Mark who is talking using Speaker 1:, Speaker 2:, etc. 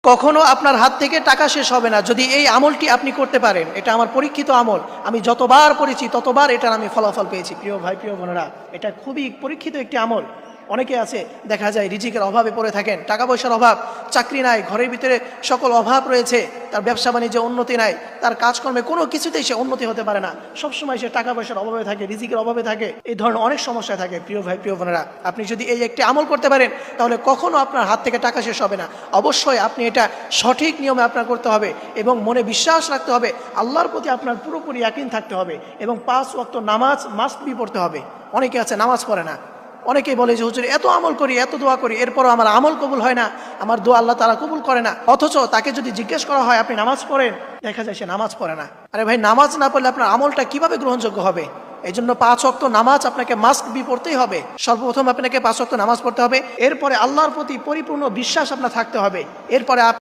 Speaker 1: কখনো আপনার হাত থেকে টাকা শেষ হবে না যদি এই আমলটি আপনি করতে পারেন। এটা আমার পরীক্ষিত আমল, আমি যতবার পড়েছি ততবার এটার আমি ফলাফল পেয়েছি। প্রিয় ভাই, প্রিয় বোনেরা, এটা খুবই পরীক্ষিত একটি আমল। অনেকে আছে দেখা যায় রিজিকের অভাবে পড়ে থাকেন, টাকা পয়সার অভাব, চাকরি নাই, ঘরের ভিতরে সকল অভাব রয়েছে, তার ব্যবসা বাণিজ্যে উন্নতি নাই, তার কাজকর্মে কোনো কিছুতেই সে উন্নতি হতে পারে না, সবসময় সে টাকা পয়সার অভাবে থাকে, রিজিকের অভাবে থাকে, এই ধরনের অনেক সমস্যা থাকে। প্রিয় ভাই, প্রিয় বোনেরা, আপনি যদি এই একটি আমল করতে পারেন তাহলে কখনো আপনার হাত থেকে টাকা শেষ হবে না। অবশ্যই আপনি এটা সঠিক নিয়মে আপনার করতে হবে এবং মনে বিশ্বাস রাখতে হবে, আল্লাহর প্রতি আপনার পুরোপুরি ইয়াকিন থাকতে হবে এবং 5 ওয়াক্ত নামাজ মাস্ট বি পড়তে হবে। অনেকে আছে নামাজ পড়ে না, অনেকেই বলে যে হুজুর এত আমল করি, এত দোয়া করি, এরপরও আমার আমল কবুল হয় না, আমার দোয়া আল্লাহ তাআলা কবুল করে না। অথচ তাকে যদি জিজ্ঞেস করা হয় আপনি নামাজ পড়েন, দেখা যায় সে নামাজ পড়ে না। আরে ভাই, নামাজ না পড়লে আপনার আমলটা কিভাবে গ্রহণযোগ্য হবে? এই জন্য 5 ওয়াক্ত নামাজ আপনাকে মাস্ট বি পড়তেই হবে। সর্বপ্রথম আপনাকে 5 ওয়াক্ত নামাজ পড়তে হবে, এরপরে আল্লাহর প্রতি পরিপূর্ণ বিশ্বাস আপনার থাকতে হবে, এরপরে